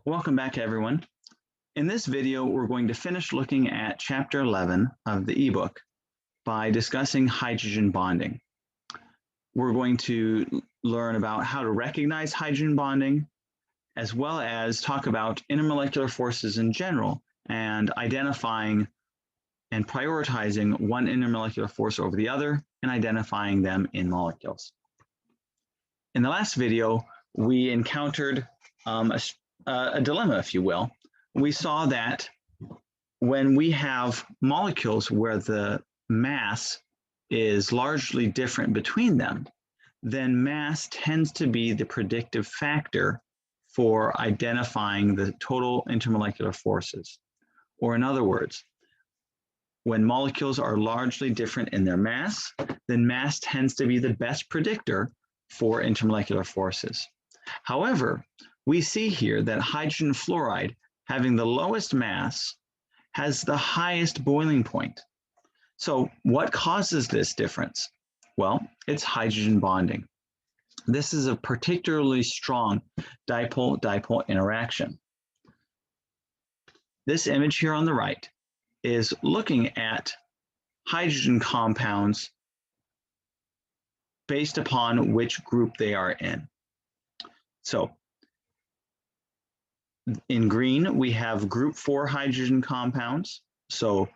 Welcome back, everyone. In this video, we're going to finish looking at Chapter 11 of the ebook by discussing hydrogen bonding. We're going to learn about how to recognize hydrogen bonding, as well as talk about intermolecular forces in general and identifying and prioritizing one intermolecular force over the other and identifying them in molecules. In the last video, we encountered a dilemma, if you will. We saw that when we have molecules where the mass is largely different between them, then mass tends to be the predictive factor for identifying the total intermolecular forces. Or in other words, when molecules are largely different in their mass, then mass tends to be the best predictor for intermolecular forces. However, we see here that hydrogen fluoride, having the lowest mass, has the highest boiling point. So what causes this difference? Well, it's hydrogen bonding. This is a particularly strong dipole-dipole interaction. This image here on the right is looking at hydrogen compounds based upon which group they are in. So in green, we have group 4 hydrogen compounds. So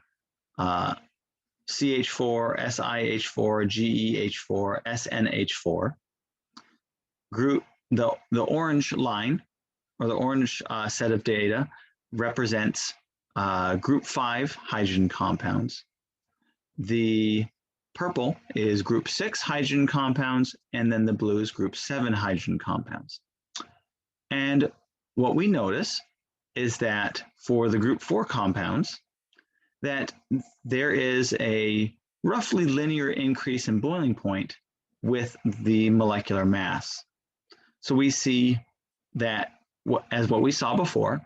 CH4, SiH4, GeH4, SnH4. The orange line, or the orange set of data, represents group 5 hydrogen compounds. The purple is group 6 hydrogen compounds, and then the blue is group 7 hydrogen compounds. And what we notice is that for the group 4 compounds, that there is a roughly linear increase in boiling point with the molecular mass. So we see that, as what we saw before,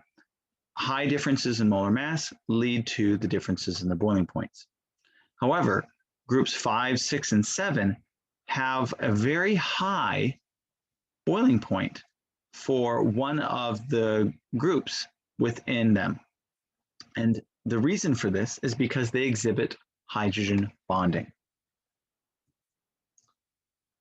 high differences in molar mass lead to the differences in the boiling points. However, groups 5, 6, and 7 have a very high boiling point for one of the groups within them. And the reason for this is because they exhibit hydrogen bonding.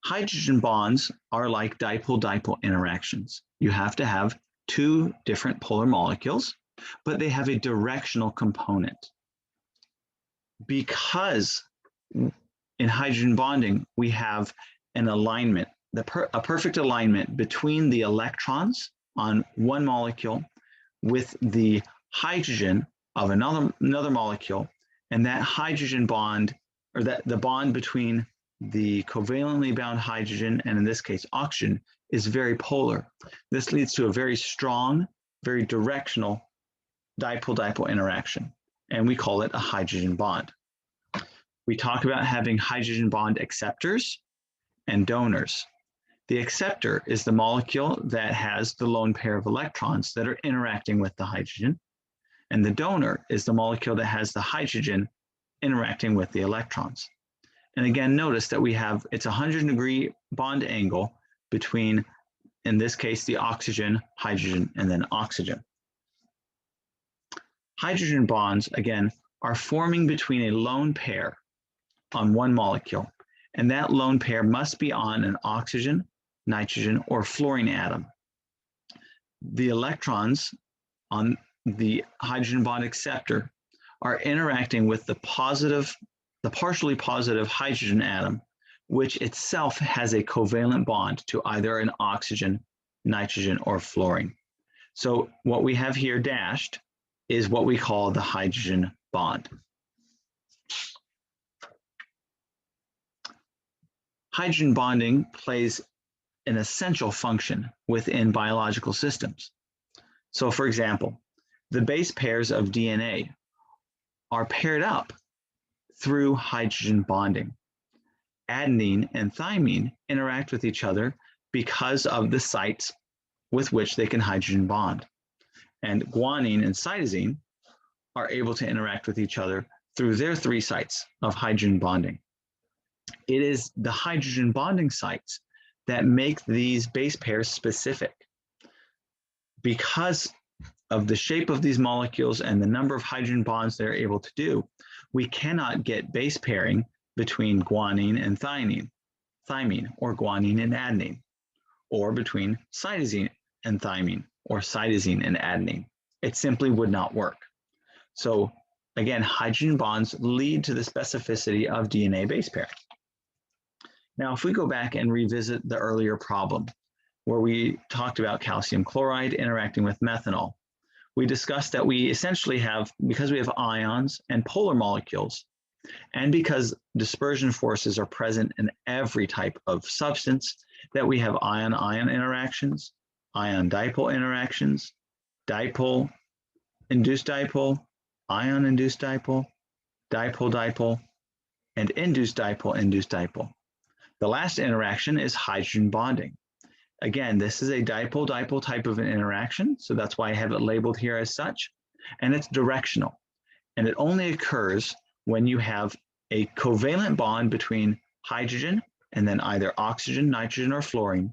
Hydrogen bonds are like dipole-dipole interactions. You have to have two different polar molecules, but they have a directional component. Because in hydrogen bonding, we have an alignment, a perfect alignment between the electrons on one molecule with the hydrogen of another molecule, and that hydrogen bond, or that the bond between the covalently bound hydrogen, and in this case oxygen, is very polar. This leads to a very strong, very directional dipole-dipole interaction, and we call it a hydrogen bond. We talk about having hydrogen bond acceptors and donors. The acceptor is the molecule that has the lone pair of electrons that are interacting with the hydrogen, and the donor is the molecule that has the hydrogen interacting with the electrons. And again, notice that we have, it's a 100-degree bond angle between, in this case, the oxygen, hydrogen, and then oxygen. Hydrogen bonds, again, are forming between a lone pair on one molecule, and that lone pair must be on an oxygen, nitrogen, or fluorine atom. The electrons on the hydrogen bond acceptor are interacting with the partially positive hydrogen atom, which itself has a covalent bond to either an oxygen, nitrogen, or fluorine. So what we have here dashed is what we call the hydrogen bond. Hydrogen bonding plays an essential function within biological systems. So for example, the base pairs of DNA are paired up through hydrogen bonding. Adenine and thymine interact with each other because of the sites with which they can hydrogen bond. And guanine and cytosine are able to interact with each other through their 3 sites of hydrogen bonding. It is the hydrogen bonding sites that make these base pairs specific. Because of the shape of these molecules and the number of hydrogen bonds they're able to do, we cannot get base pairing between guanine and thymine, or guanine and adenine, or between cytosine and thymine, or cytosine and adenine. It simply would not work. So again, hydrogen bonds lead to the specificity of DNA base pairing. Now, if we go back and revisit the earlier problem where we talked about calcium chloride interacting with methanol, we discussed that we essentially have, because we have ions and polar molecules, and because dispersion forces are present in every type of substance, that we have ion-ion interactions, ion-dipole interactions, dipole-induced dipole, ion-induced dipole, dipole-dipole, and induced dipole-induced dipole. The last interaction is hydrogen bonding. Again, this is a dipole-dipole type of an interaction, so that's why I have it labeled here as such, and it's directional. And it only occurs when you have a covalent bond between hydrogen and then either oxygen, nitrogen, or fluorine,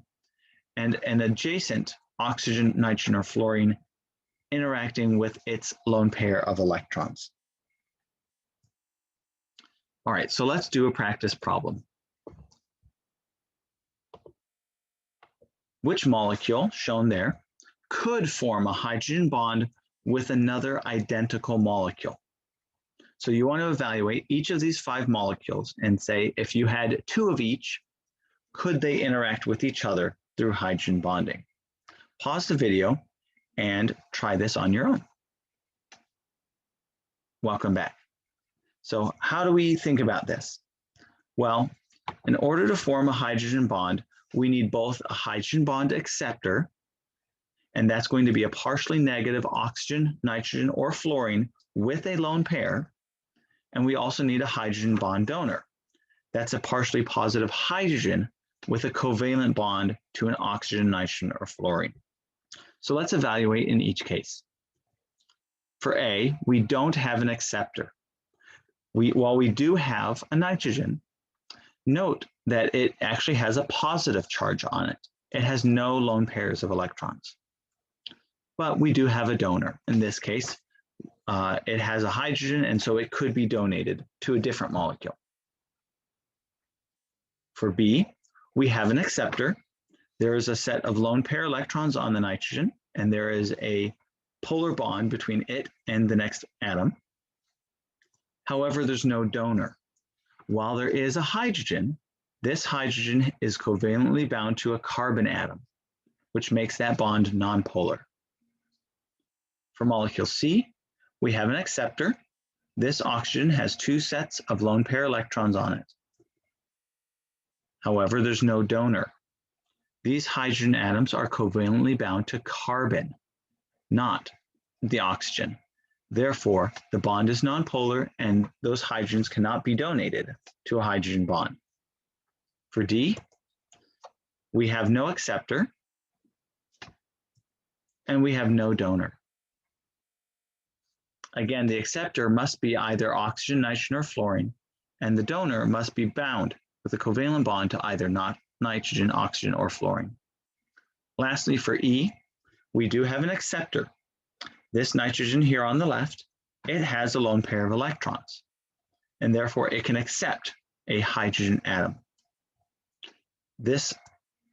and an adjacent oxygen, nitrogen, or fluorine interacting with its lone pair of electrons. All right, so let's do a practice problem. Which molecule, shown there, could form a hydrogen bond with another identical molecule? So you want to evaluate each of these 5 molecules and say, if you had 2 of each, could they interact with each other through hydrogen bonding? Pause the video and try this on your own. Welcome back. So how do we think about this? Well, in order to form a hydrogen bond, we need both a hydrogen bond acceptor, and that's going to be a partially negative oxygen, nitrogen, or fluorine with a lone pair. And we also need a hydrogen bond donor. That's a partially positive hydrogen with a covalent bond to an oxygen, nitrogen, or fluorine. So let's evaluate in each case. For A, we don't have an acceptor. While we do have a nitrogen, note that it actually has a positive charge on it. It has no lone pairs of electrons. But we do have a donor. In this case, it has a hydrogen, and so it could be donated to a different molecule. For B, we have an acceptor. There is a set of lone pair electrons on the nitrogen, and there is a polar bond between it and the next atom. However, there's no donor. While there is a hydrogen, this hydrogen is covalently bound to a carbon atom, which makes that bond nonpolar. For molecule C, we have an acceptor. This oxygen has 2 sets of lone pair electrons on it. However, there's no donor. These hydrogen atoms are covalently bound to carbon, not the oxygen. Therefore, the bond is nonpolar and those hydrogens cannot be donated to a hydrogen bond. For D, we have no acceptor and we have no donor. Again, the acceptor must be either oxygen, nitrogen, or fluorine, and the donor must be bound with a covalent bond to either nitrogen, oxygen, or fluorine. Lastly, for E, we do have an acceptor. This nitrogen here on the left, it has a lone pair of electrons, and therefore it can accept a hydrogen atom. This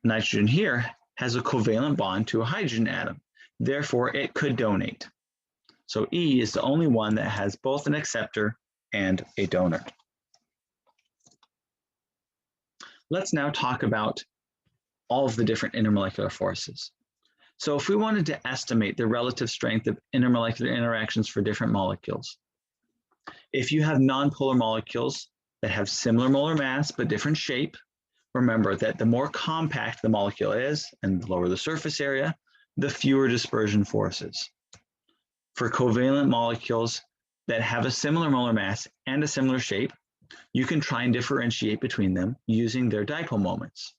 nitrogen here has a covalent bond to a hydrogen atom, therefore it could donate. So E is the only one that has both an acceptor and a donor. Let's now talk about all of the different intermolecular forces. So if we wanted to estimate the relative strength of intermolecular interactions for different molecules, if you have nonpolar molecules that have similar molar mass but different shape, remember that the more compact the molecule is and the lower the surface area, the fewer dispersion forces. For covalent molecules that have a similar molar mass and a similar shape, you can try and differentiate between them using their dipole moments.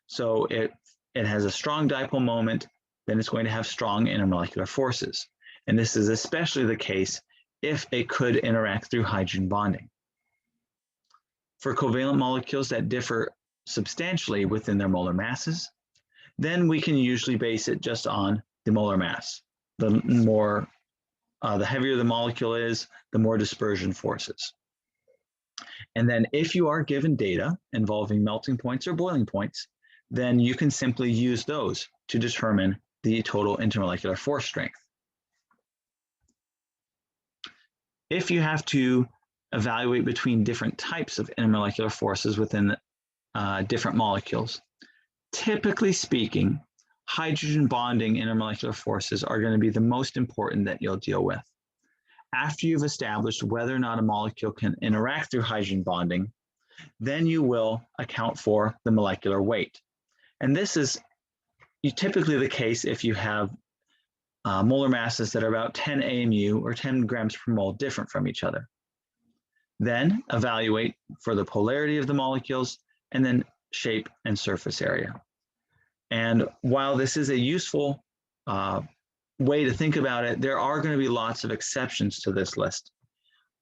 So it has a strong dipole moment, then it's going to have strong intermolecular forces. And this is especially the case if it could interact through hydrogen bonding. For covalent molecules that differ substantially within their molar masses, then we can usually base it just on the molar mass. the heavier the molecule is, the more dispersion forces. And then if you are given data involving melting points or boiling points, then you can simply use those to determine the total intermolecular force strength. If you have to evaluate between different types of intermolecular forces within different molecules, typically speaking, hydrogen bonding intermolecular forces are going to be the most important that you'll deal with. After you've established whether or not a molecule can interact through hydrogen bonding, then you will account for the molecular weight. And this is typically the case if you have molar masses that are about 10 AMU or 10 grams per mole different from each other. Then evaluate for the polarity of the molecules and then shape and surface area. And while this is a useful way to think about it, there are going to be lots of exceptions to this list.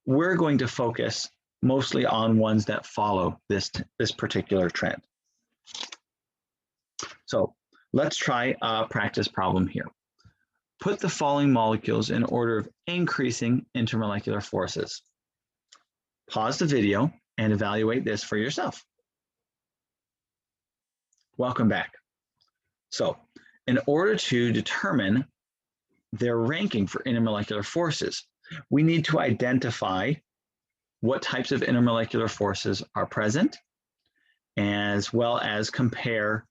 We're going to focus mostly on ones that follow this particular trend. So let's try a practice problem here. Put the following molecules in order of increasing intermolecular forces. Pause the video and evaluate this for yourself. Welcome back. So in order to determine their ranking for intermolecular forces, we need to identify what types of intermolecular forces are present, as well as compare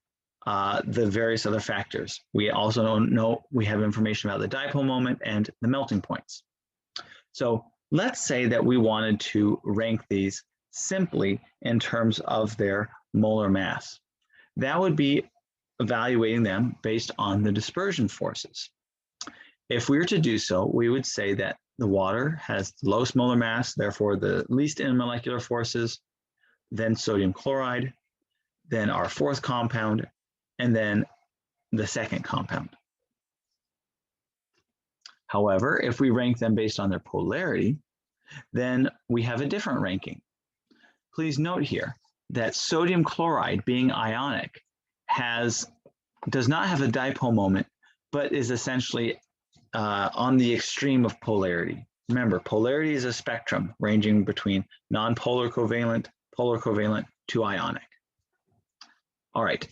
the various other factors. We also know we have information about the dipole moment and the melting points. So let's say that we wanted to rank these simply in terms of their molar mass. That would be evaluating them based on the dispersion forces. If we were to do so, we would say that the water has the lowest molar mass, therefore the least intermolecular forces, then sodium chloride, then our fourth compound, and then the second compound. However, if we rank them based on their polarity, then we have a different ranking. Please note here that sodium chloride, being ionic, does not have a dipole moment, but is essentially on the extreme of polarity. Remember, polarity is a spectrum ranging between non-polar covalent, polar covalent, to ionic. All right,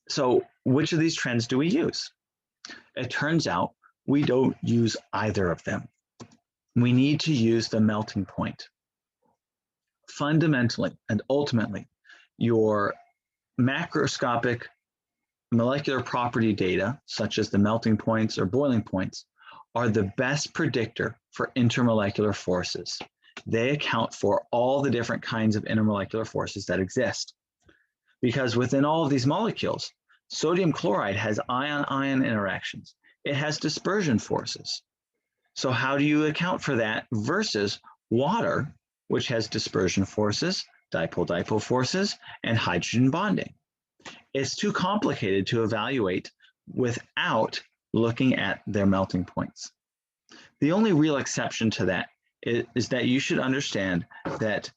so which of these trends do we use? It turns out we don't use either of them. We need to use the melting point. Fundamentally and ultimately, your macroscopic molecular property data, such as the melting points or boiling points, are the best predictor for intermolecular forces. They account for all the different kinds of intermolecular forces that exist. Because within all of these molecules, sodium chloride has ion-ion interactions. It has dispersion forces. So how do you account for that versus water, which has dispersion forces, dipole-dipole forces, and hydrogen bonding? It's too complicated to evaluate without looking at their melting points. The only real exception to that is that you should understand that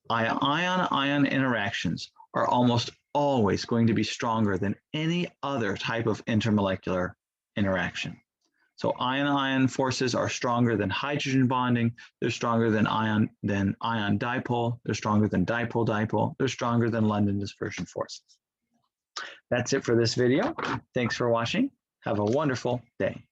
ion-ion interactions are almost always going to be stronger than any other type of intermolecular interaction. So ion-ion forces are stronger than hydrogen bonding, they're stronger than ion dipole, they're stronger than dipole-dipole, they're stronger than London dispersion forces. That's it for this video. Thanks for watching. Have a wonderful day.